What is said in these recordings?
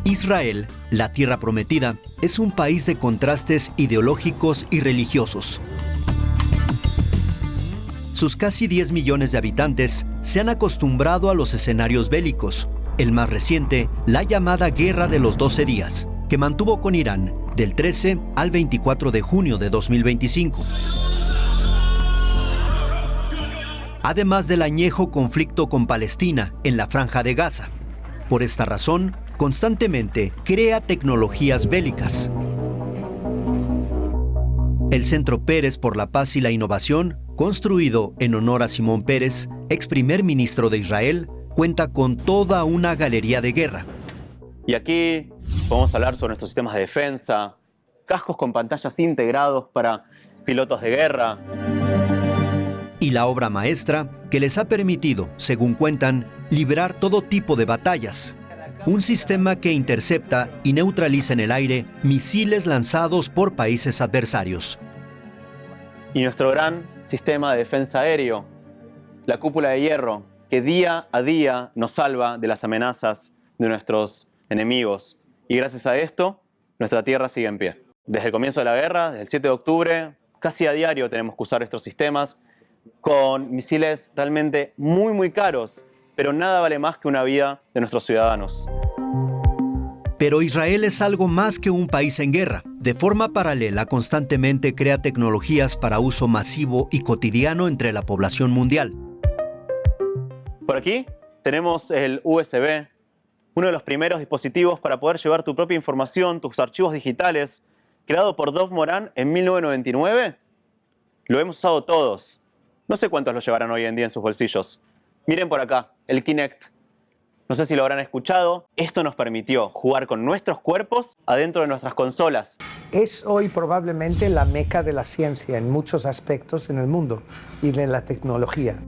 Israel, la tierra prometida, es un país de contrastes ideológicos y religiosos. Sus casi 10 millones de habitantes se han acostumbrado a los escenarios bélicos. El más reciente, la llamada Guerra de los 12 días, que mantuvo con Irán del 13 al 24 de junio de 2025. Además del añejo conflicto con Palestina en la Franja de Gaza. Por esta razón, constantemente crea tecnologías bélicas. El Centro Pérez por la Paz y la Innovación, construido en honor a Simón Peres, ex primer ministro de Israel, cuenta con toda una galería de guerra. Y aquí podemos hablar sobre nuestros sistemas de defensa, cascos con pantallas integrados para pilotos de guerra. Y la obra maestra que les ha permitido, según cuentan, librar todo tipo de batallas. Un sistema que intercepta y neutraliza en el aire misiles lanzados por países adversarios. Y nuestro gran sistema de defensa aéreo, la cúpula de hierro, que día a día nos salva de las amenazas de nuestros enemigos. Y gracias a esto, nuestra tierra sigue en pie. Desde el comienzo de la guerra, desde el 7 de octubre, casi a diario tenemos que usar estos sistemas con misiles realmente muy caros, pero nada vale más que una vida de nuestros ciudadanos. Pero Israel es algo más que un país en guerra. De forma paralela, constantemente crea tecnologías para uso masivo y cotidiano entre la población mundial. Por aquí tenemos el USB, uno de los primeros dispositivos para poder llevar tu propia información, tus archivos digitales, creado por Dov Moran en 1999. Lo hemos usado todos. No sé cuántos lo llevarán hoy en día en sus bolsillos. Miren por acá, el Kinect. No sé si lo habrán escuchado. Esto nos permitió jugar con nuestros cuerpos adentro de nuestras consolas. Es hoy probablemente la meca de la ciencia en muchos aspectos en el mundo y de la tecnología.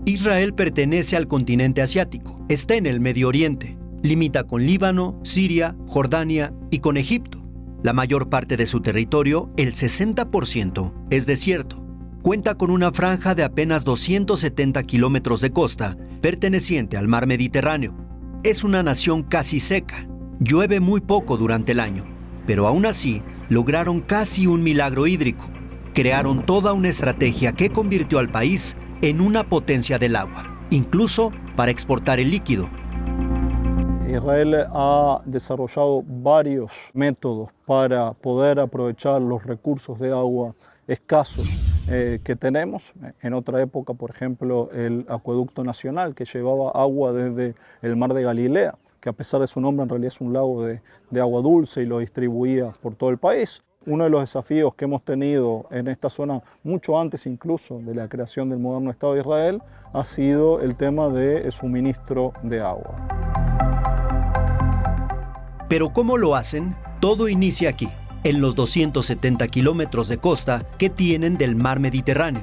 Israel pertenece al continente asiático. Está en el Medio Oriente. Limita con Líbano, Siria, Jordania y con Egipto. La mayor parte de su territorio, el 60%, es desierto. Cuenta con una franja de apenas 270 kilómetros de costa, perteneciente al mar Mediterráneo. Es una nación casi seca. Llueve muy poco durante el año, pero aún así lograron casi un milagro hídrico. Crearon toda una estrategia que convirtió al país en una potencia del agua, incluso para exportar el líquido. Israel ha desarrollado varios métodos para poder aprovechar los recursos de agua escasos que tenemos. En otra época, por ejemplo, el acueducto nacional que llevaba agua desde el mar de Galilea, que a pesar de su nombre en realidad es un lago de agua dulce y lo distribuía por todo el país. Uno de los desafíos que hemos tenido en esta zona, mucho antes incluso de la creación del moderno Estado de Israel, ha sido el tema del suministro de agua. Pero ¿cómo lo hacen? Todo inicia aquí, en los 270 kilómetros de costa que tienen del mar Mediterráneo.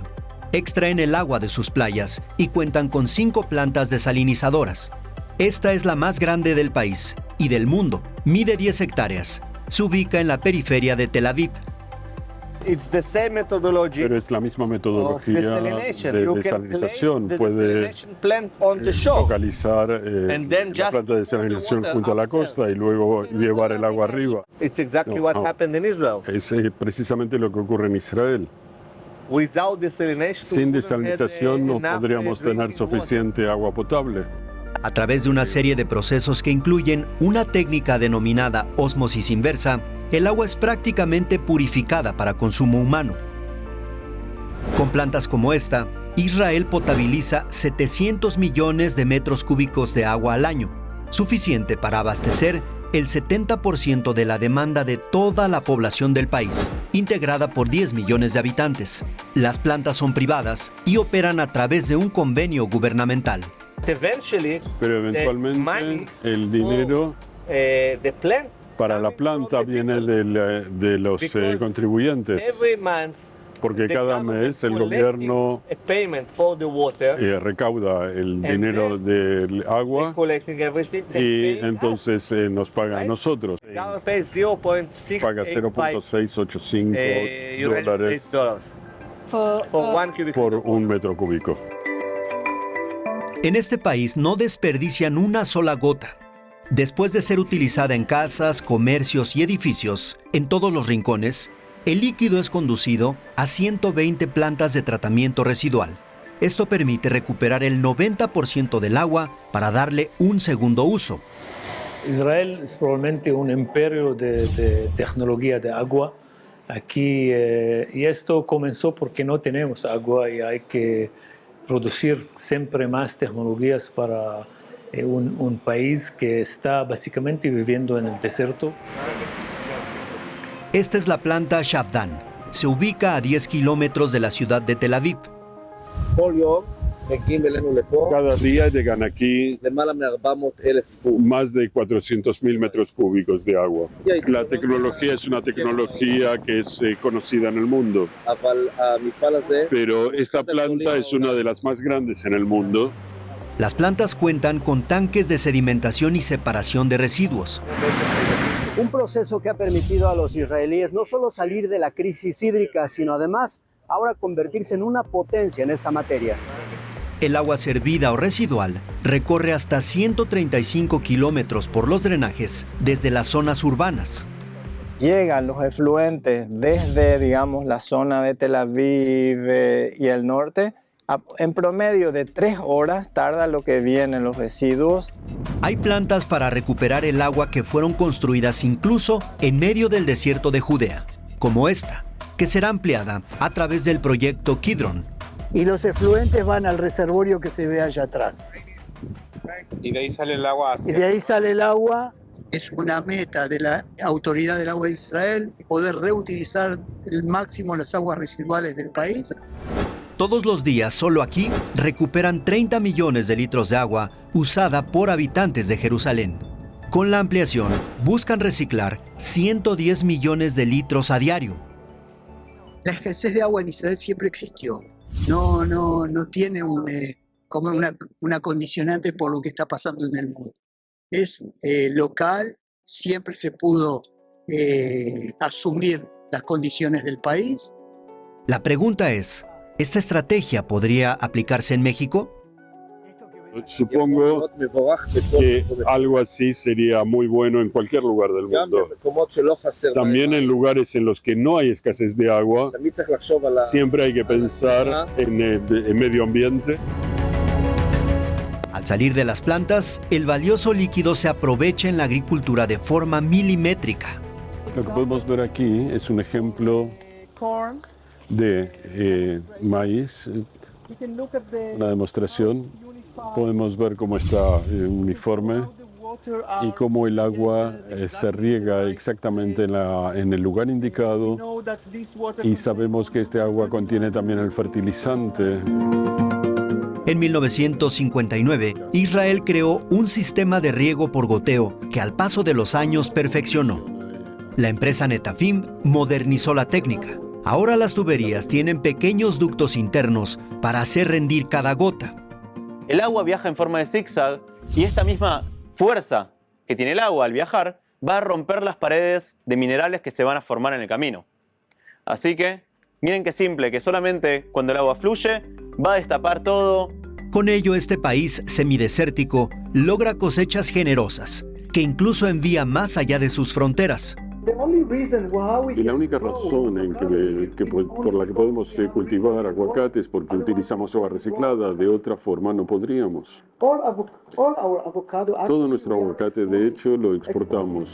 Extraen el agua de sus playas y cuentan con 5 plantas desalinizadoras. Esta es la más grande del país y del mundo. Mide 10 hectáreas. Se ubica en la periferia de Tel Aviv. Pero es la misma metodología de desalinización. Puede localizar la planta de desalinización junto a la costa y luego llevar el agua arriba. Es precisamente lo que ocurre en Israel. Sin desalinización no podríamos tener suficiente agua potable. A través de una serie de procesos que incluyen una técnica denominada ósmosis inversa, el agua es prácticamente purificada para consumo humano. Con plantas como esta, Israel potabiliza 700 millones de metros cúbicos de agua al año, suficiente para abastecer el 70% de la demanda de toda la población del país, integrada por 10 millones de habitantes. Las plantas son privadas y operan a través de un convenio gubernamental. Pero eventualmente el dinero para la planta viene de los contribuyentes, porque cada mes el gobierno recauda el dinero del agua y entonces nos paga a nosotros. Paga 0.685 dólares por un metro cúbico. En este país no desperdician una sola gota. Después de ser utilizada en casas, comercios y edificios, en todos los rincones, el líquido es conducido a 120 plantas de tratamiento residual. Esto permite recuperar el 90% del agua para darle un segundo uso. Israel es probablemente un imperio de tecnología de agua aquí y esto comenzó porque no tenemos agua y hay que producir siempre más tecnologías para un país que está básicamente viviendo en el desierto. Esta es la planta Shavdan. Se ubica a 10 kilómetros de la ciudad de Tel Aviv. Cada día llegan aquí más de 400.000 metros cúbicos de agua. La tecnología es una tecnología que es conocida en el mundo, pero esta planta es una de las más grandes en el mundo. Las plantas cuentan con tanques de sedimentación y separación de residuos. Un proceso que ha permitido a los israelíes no solo salir de la crisis hídrica, sino además ahora convertirse en una potencia en esta materia. El agua servida o residual recorre hasta 135 kilómetros por los drenajes desde las zonas urbanas. Llegan los efluentes desde, digamos, la zona de Tel Aviv y el norte. En promedio de 3 horas tarda lo que vienen los residuos. Hay plantas para recuperar el agua que fueron construidas incluso en medio del desierto de Judea, como esta, que será ampliada a través del proyecto Kidron. Y los efluentes van al reservorio que se ve allá atrás. Y de ahí sale el agua. Y de ahí sale el agua. Es una meta de la Autoridad del Agua de Israel poder reutilizar el máximo las aguas residuales del país. Todos los días, solo aquí, recuperan 30 millones de litros de agua usada por habitantes de Jerusalén. Con la ampliación, buscan reciclar 110 millones de litros a diario. La escasez de agua en Israel siempre existió. No tiene como una condicionante por lo que está pasando en el mundo. Es local, siempre se pudo asumir las condiciones del país. La pregunta es, ¿esta estrategia podría aplicarse en México? Supongo que algo así sería muy bueno en cualquier lugar del mundo. También en lugares en los que no hay escasez de agua, siempre hay que pensar en el medio ambiente. Al salir de las plantas, el valioso líquido se aprovecha en la agricultura de forma milimétrica. Lo que podemos ver aquí es un ejemplo de maíz, una demostración. Podemos ver cómo está uniforme y cómo el agua se riega exactamente en el lugar indicado, y sabemos que este agua contiene también el fertilizante. En 1959, Israel creó un sistema de riego por goteo que al paso de los años perfeccionó. La empresa Netafim modernizó la técnica. Ahora las tuberías tienen pequeños ductos internos para hacer rendir cada gota. El agua viaja en forma de zigzag y esta misma fuerza que tiene el agua al viajar va a romper las paredes de minerales que se van a formar en el camino. Así que, miren qué simple, que solamente cuando el agua fluye va a destapar todo. Con ello, este país semidesértico logra cosechas generosas, que incluso envía más allá de sus fronteras. Y la única razón por la que podemos cultivar aguacate es porque utilizamos agua reciclada. De otra forma no podríamos. Todo nuestro aguacate, de hecho, lo exportamos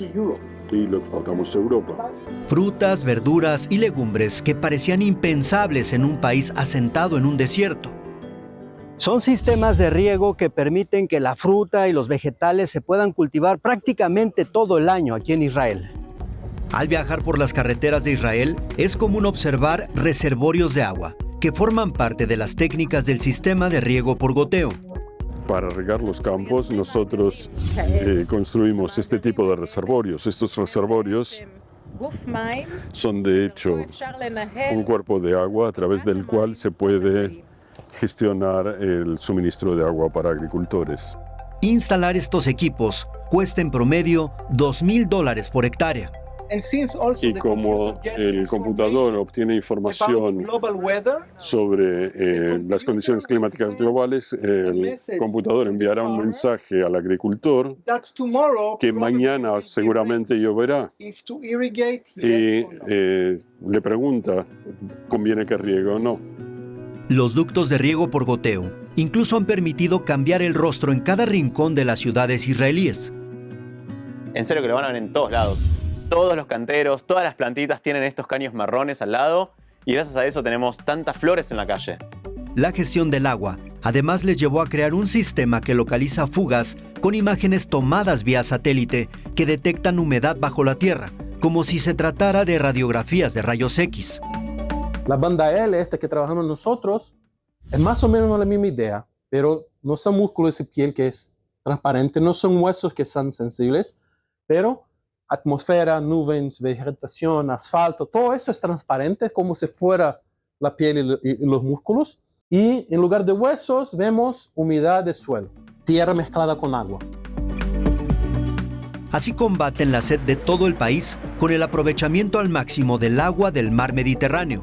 y lo exportamos a Europa. Frutas, verduras y legumbres que parecían impensables en un país asentado en un desierto. Son sistemas de riego que permiten que la fruta y los vegetales se puedan cultivar prácticamente todo el año aquí en Israel. Al viajar por las carreteras de Israel, es común observar reservorios de agua, que forman parte de las técnicas del sistema de riego por goteo. Para regar los campos, nosotros construimos este tipo de reservorios. Estos reservorios son, de hecho, un cuerpo de agua a través del cual se puede gestionar el suministro de agua para agricultores. Instalar estos equipos cuesta en promedio $2,000 por hectárea. Y como el computador obtiene información sobre las condiciones climáticas globales, el computador enviará un mensaje al agricultor que mañana seguramente lloverá y le pregunta, ¿conviene que riegue o no? Los ductos de riego por goteo incluso han permitido cambiar el rostro en cada rincón de las ciudades israelíes. En serio que lo van a ver en todos lados. Todos los canteros, todas las plantitas tienen estos caños marrones al lado y gracias a eso tenemos tantas flores en la calle. La gestión del agua además les llevó a crear un sistema que localiza fugas con imágenes tomadas vía satélite que detectan humedad bajo la tierra, como si se tratara de radiografías de rayos X. La banda L, esta que trabajamos nosotros, es más o menos la misma idea, pero no son músculos y piel que es transparente, no son huesos que son sensibles, pero atmósfera, nubes, vegetación, asfalto, todo esto es transparente como si fuera la piel y los músculos. Y en lugar de huesos vemos humedad de suelo, tierra mezclada con agua. Así combaten la sed de todo el país con el aprovechamiento al máximo del agua del mar Mediterráneo.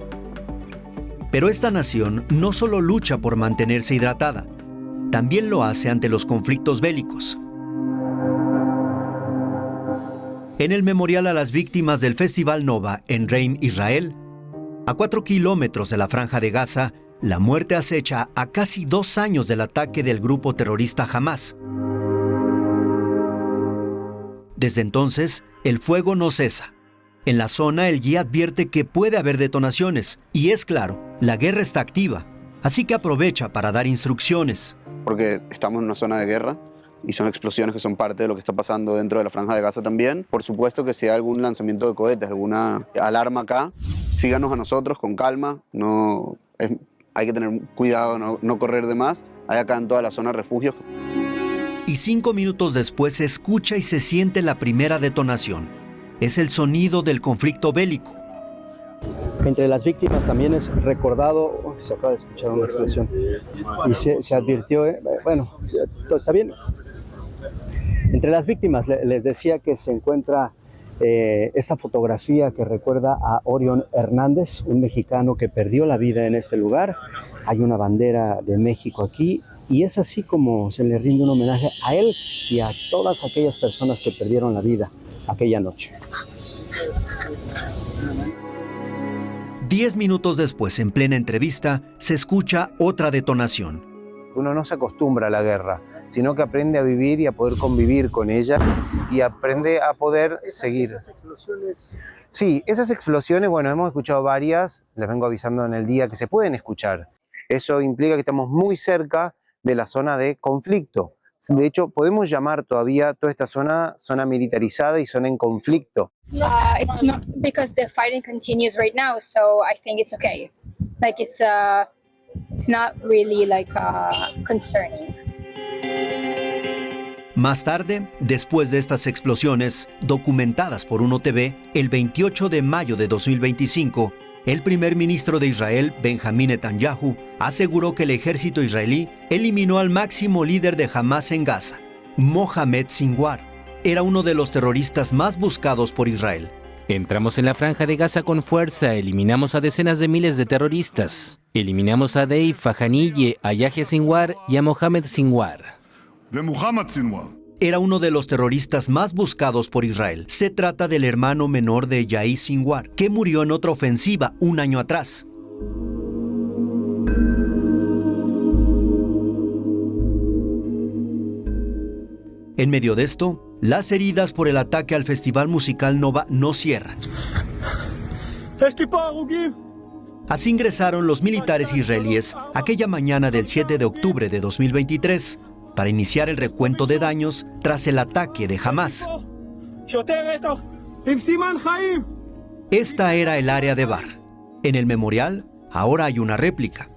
Pero esta nación no solo lucha por mantenerse hidratada, también lo hace ante los conflictos bélicos. En el memorial a las víctimas del Festival Nova en Reim, Israel, a 4 kilómetros de la Franja de Gaza, la muerte acecha a casi 2 años del ataque del grupo terrorista Hamás. Desde entonces, el fuego no cesa. En la zona, el guía advierte que puede haber detonaciones, y es claro, la guerra está activa, así que aprovecha para dar instrucciones. Porque estamos en una zona de guerra, y son explosiones que son parte de lo que está pasando dentro de la Franja de Gaza también. Por supuesto que si hay algún lanzamiento de cohetes, alguna alarma acá, síganos a nosotros con calma, hay que tener cuidado, no correr de más. Hay acá en toda la zona refugios. Y 5 minutos después se escucha y se siente la primera detonación. Es el sonido del conflicto bélico. Entre las víctimas también es recordado, se acaba de escuchar una explosión, y se advirtió, bueno, todo está bien. Entre las víctimas les decía que se encuentra esa fotografía que recuerda a Orión Hernández, un mexicano que perdió la vida en este lugar. Hay una bandera de México aquí y es así como se le rinde un homenaje a él y a todas aquellas personas que perdieron la vida aquella noche. 10 minutos después, en plena entrevista, se escucha otra detonación. Uno no se acostumbra a la guerra, sino que aprende a vivir y a poder convivir con ella y aprende a poder seguir. ¿Esas explosiones? Sí, esas explosiones, bueno, hemos escuchado varias, les vengo avisando en el día que se pueden escuchar. Eso implica que estamos muy cerca de la zona de conflicto. De hecho, podemos llamar todavía toda esta zona militarizada y zona en conflicto. It's not because the fighting continues right now, so I think it's okay. Like it's not really concerning. Más tarde, después de estas explosiones, documentadas por UNO TV, el 28 de mayo de 2025, el primer ministro de Israel, Benjamín Netanyahu, aseguró que el ejército israelí eliminó al máximo líder de Hamás en Gaza, Mohamed Sinwar. Era uno de los terroristas más buscados por Israel. Entramos en la Franja de Gaza con fuerza, eliminamos a decenas de miles de terroristas. Eliminamos a Deif, a Haniyeh, a Yahya Sinwar y a Mohamed Sinwar. Era uno de los terroristas más buscados por Israel. Se trata del hermano menor de Yahya Sinwar, que murió en otra ofensiva un año atrás. En medio de esto, las heridas por el ataque al festival musical Nova no cierran. Así ingresaron los militares israelíes aquella mañana del 7 de octubre de 2023 para iniciar el recuento de daños tras el ataque de Hamás. Esta era el área de Bar. En el memorial, ahora hay una réplica.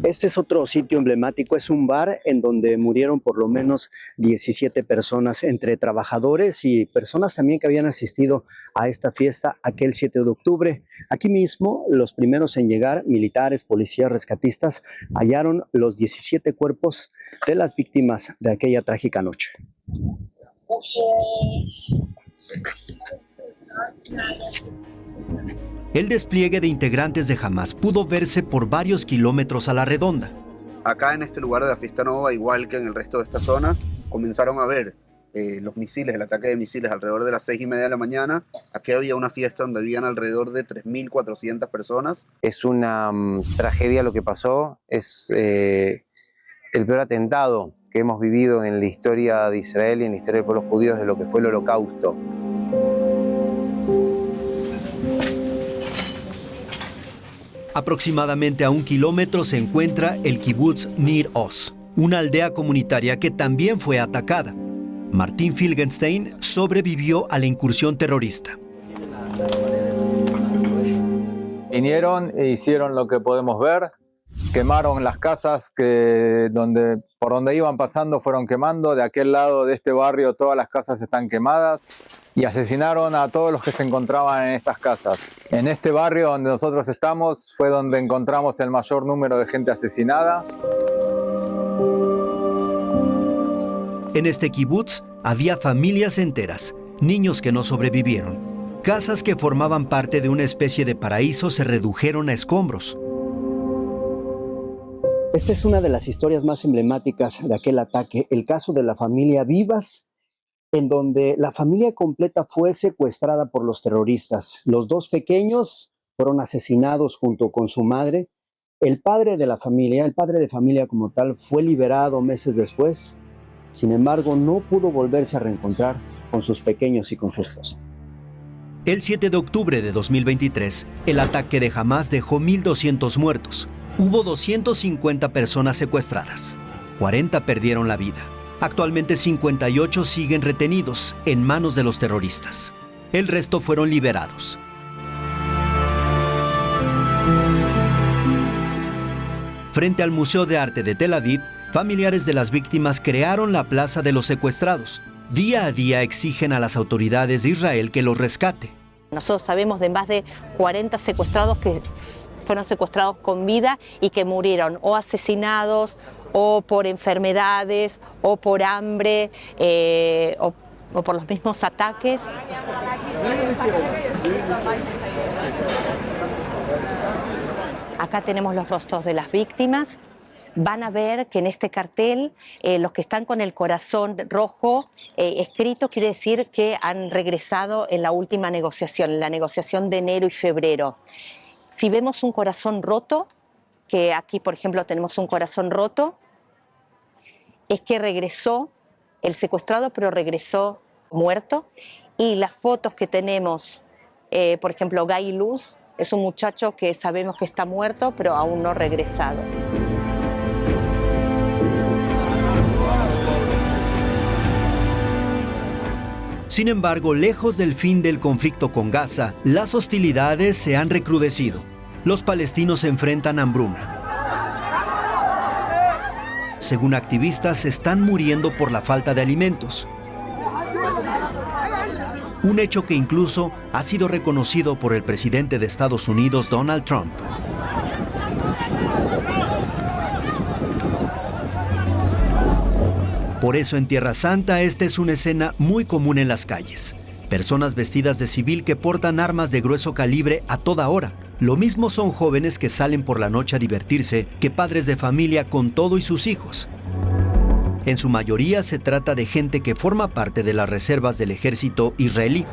Este es otro sitio emblemático, es un bar en donde murieron por lo menos 17 personas, entre trabajadores y personas también que habían asistido a esta fiesta aquel 7 de octubre. Aquí mismo, los primeros en llegar, militares, policías, rescatistas, hallaron los 17 cuerpos de las víctimas de aquella trágica noche. El despliegue de integrantes de Hamás pudo verse por varios kilómetros a la redonda. Acá en este lugar de la Fiesta Nova, igual que en el resto de esta zona, comenzaron a ver los misiles, el ataque de misiles alrededor de las 6:30 de la mañana. Aquí había una fiesta donde habían alrededor de 3.400 personas. Es una tragedia lo que pasó, es el peor atentado que hemos vivido en la historia de Israel y en la historia del pueblo judío desde lo que fue el Holocausto. Aproximadamente a 1 kilómetro se encuentra el kibutz Nir Oz, una aldea comunitaria que también fue atacada. Martín Filgenstein sobrevivió a la incursión terrorista. Vinieron e hicieron lo que podemos ver, quemaron las casas por donde iban pasando, fueron quemando. De aquel lado de este barrio todas las casas están quemadas y asesinaron a todos los que se encontraban en estas casas. En este barrio donde nosotros estamos fue donde encontramos el mayor número de gente asesinada. En este kibutz había familias enteras, niños que no sobrevivieron. Casas que formaban parte de una especie de paraíso se redujeron a escombros. Esta es una de las historias más emblemáticas de aquel ataque, el caso de la familia Vivas, en donde la familia completa fue secuestrada por los terroristas. Los 2 pequeños fueron asesinados junto con su madre. El padre de familia como tal, fue liberado meses después. Sin embargo, no pudo volverse a reencontrar con sus pequeños y con su esposa. El 7 de octubre de 2023, el ataque de Hamás dejó 1.200 muertos. Hubo 250 personas secuestradas. 40 perdieron la vida. Actualmente 58 siguen retenidos en manos de los terroristas. El resto fueron liberados. Frente al Museo de Arte de Tel Aviv, familiares de las víctimas crearon la Plaza de los Secuestrados. Día a día exigen a las autoridades de Israel que los rescate. Nosotros sabemos de más de 40 secuestrados que fueron secuestrados con vida y que murieron o asesinados o por enfermedades o por hambre o por los mismos ataques. Acá tenemos los rostros de las víctimas. Van a ver que en este cartel los que están con el corazón rojo escrito quiere decir que han regresado en la última negociación, en la negociación de enero y febrero. Si vemos un corazón roto, que aquí por ejemplo tenemos un corazón roto, es que regresó el secuestrado, pero regresó muerto. Y las fotos que tenemos, por ejemplo, Guy Luz, es un muchacho que sabemos que está muerto, pero aún no regresado. Sin embargo, lejos del fin del conflicto con Gaza, las hostilidades se han recrudecido. Los palestinos se enfrentan a hambruna. Según activistas, están muriendo por la falta de alimentos. Un hecho que incluso ha sido reconocido por el presidente de Estados Unidos, Donald Trump. Por eso en Tierra Santa esta es una escena muy común en las calles. Personas vestidas de civil que portan armas de grueso calibre a toda hora. Lo mismo son jóvenes que salen por la noche a divertirse que padres de familia con todo y sus hijos. En su mayoría se trata de gente que forma parte de las reservas del ejército israelí.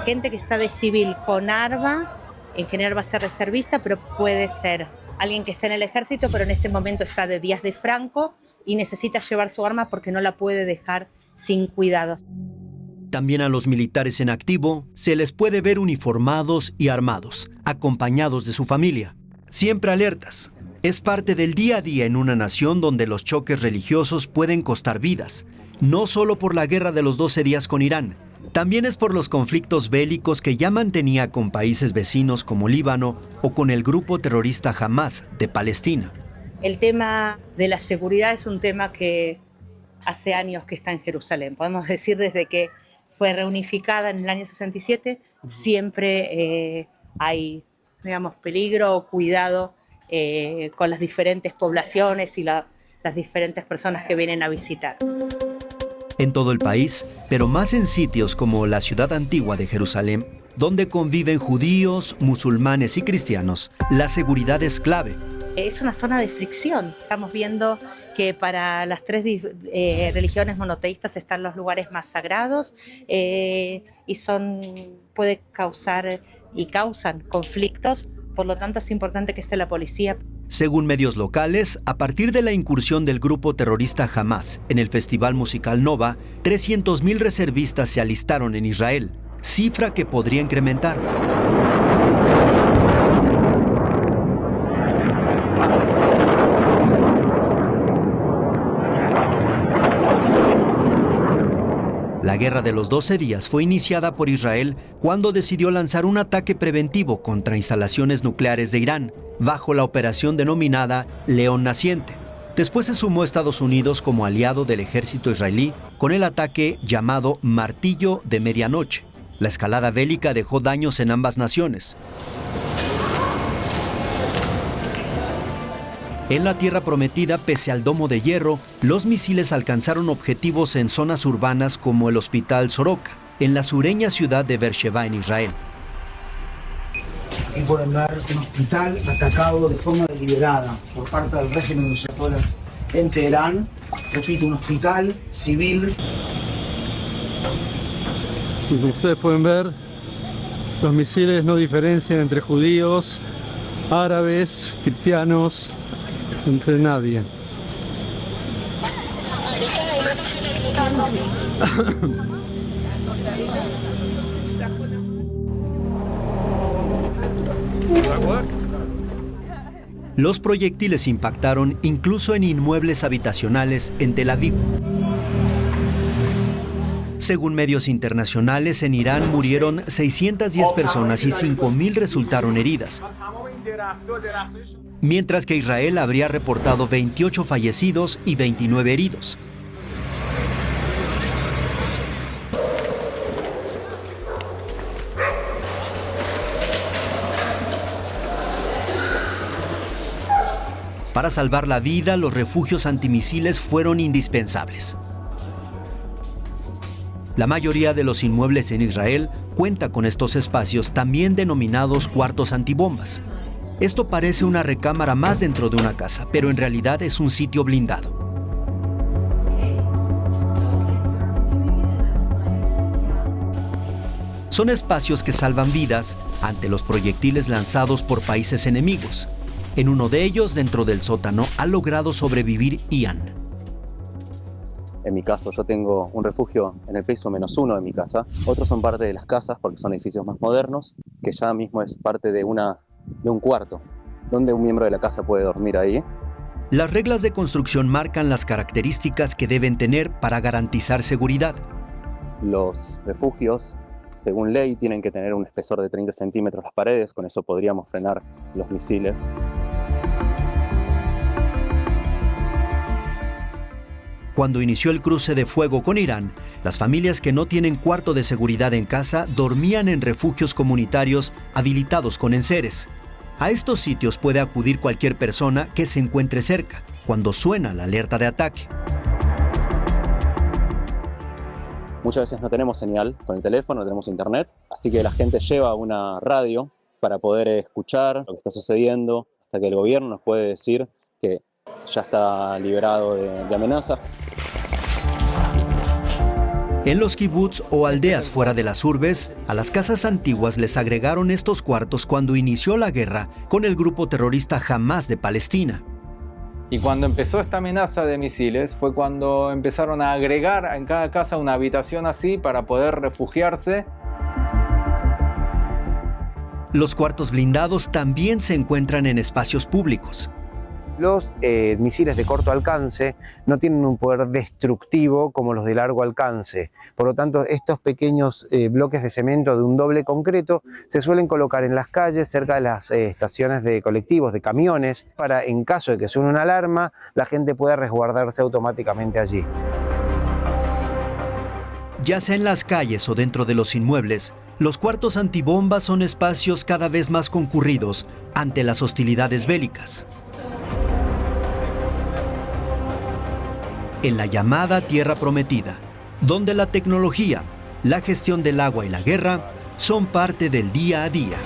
Gente que está de civil con arma, en general va a ser reservista, pero puede ser alguien que está en el ejército, pero en este momento está de días de Franco y necesita llevar su arma porque no la puede dejar sin cuidados. También a los militares en activo se les puede ver uniformados y armados, acompañados de su familia, siempre alertas. Es parte del día a día en una nación donde los choques religiosos pueden costar vidas, no solo por la guerra de los 12 días con Irán, también es por los conflictos bélicos que ya mantenía con países vecinos como Líbano o con el grupo terrorista Hamás de Palestina. El tema de la seguridad es un tema que hace años que está en Jerusalén. Podemos decir desde que fue reunificada en el año 67, siempre hay, digamos, peligro o cuidado con las diferentes poblaciones y las diferentes personas que vienen a visitar. En todo el país, pero más en sitios como la ciudad antigua de Jerusalén, donde conviven judíos, musulmanes y cristianos, la seguridad es clave. Es una zona de fricción. Estamos viendo que para las tres religiones monoteístas están los lugares más sagrados y puede causar y causan conflictos. Por lo tanto, es importante que esté la policía. Según medios locales, a partir de la incursión del grupo terrorista Hamas en el festival musical Nova, 300.000 reservistas se alistaron en Israel, cifra que podría incrementar. La guerra de los 12 días fue iniciada por Israel cuando decidió lanzar un ataque preventivo contra instalaciones nucleares de Irán, bajo la operación denominada León Naciente. Después se sumó Estados Unidos como aliado del ejército israelí con el ataque llamado Martillo de Medianoche. La escalada bélica dejó daños en ambas naciones. En la Tierra Prometida, pese al domo de hierro, los misiles alcanzaron objetivos en zonas urbanas como el Hospital Soroka, en la sureña ciudad de Beersheba, en Israel. Aquí pueden ver un hospital atacado de forma deliberada por parte del régimen de los ayatolás en Teherán. Repito, un hospital civil. Y como ustedes pueden ver, los misiles no diferencian entre judíos, árabes, cristianos, entre nadie. Los proyectiles impactaron incluso en inmuebles habitacionales en Tel Aviv. Según medios internacionales, en Irán murieron 610 personas y 5.000 resultaron heridas, mientras que Israel habría reportado 28 fallecidos y 29 heridos. Para salvar la vida, los refugios antimisiles fueron indispensables. La mayoría de los inmuebles en Israel cuenta con estos espacios, también denominados cuartos antibombas. Esto parece una recámara más dentro de una casa, pero en realidad es un sitio blindado. Son espacios que salvan vidas ante los proyectiles lanzados por países enemigos. En uno de ellos, dentro del sótano, ha logrado sobrevivir Ian. En mi caso, yo tengo un refugio en el piso -1 de mi casa. Otros son parte de las casas porque son edificios más modernos, que ya mismo es parte de un cuarto, donde un miembro de la casa puede dormir ahí. Las reglas de construcción marcan las características que deben tener para garantizar seguridad. Los refugios, según ley, tienen que tener un espesor de 30 centímetros las paredes, con eso podríamos frenar los misiles. Cuando inició el cruce de fuego con Irán, las familias que no tienen cuarto de seguridad en casa dormían en refugios comunitarios habilitados con enseres. A estos sitios puede acudir cualquier persona que se encuentre cerca, cuando suena la alerta de ataque. Muchas veces no tenemos señal con el teléfono, no tenemos internet, así que la gente lleva una radio para poder escuchar lo que está sucediendo, hasta que el gobierno nos puede decir que ya está liberado de amenazas. En los kibbutz o aldeas fuera de las urbes, a las casas antiguas les agregaron estos cuartos cuando inició la guerra con el grupo terrorista Hamas de Palestina. Y cuando empezó esta amenaza de misiles fue cuando empezaron a agregar en cada casa una habitación así para poder refugiarse. Los cuartos blindados también se encuentran en espacios públicos. Los misiles de corto alcance no tienen un poder destructivo como los de largo alcance. Por lo tanto, estos pequeños bloques de cemento de un doble concreto se suelen colocar en las calles, cerca de las estaciones de colectivos, de camiones, para, en caso de que suene una alarma, la gente pueda resguardarse automáticamente allí. Ya sea en las calles o dentro de los inmuebles, los cuartos antibombas son espacios cada vez más concurridos ante las hostilidades bélicas. En la llamada Tierra Prometida, donde la tecnología, la gestión del agua y la guerra son parte del día a día.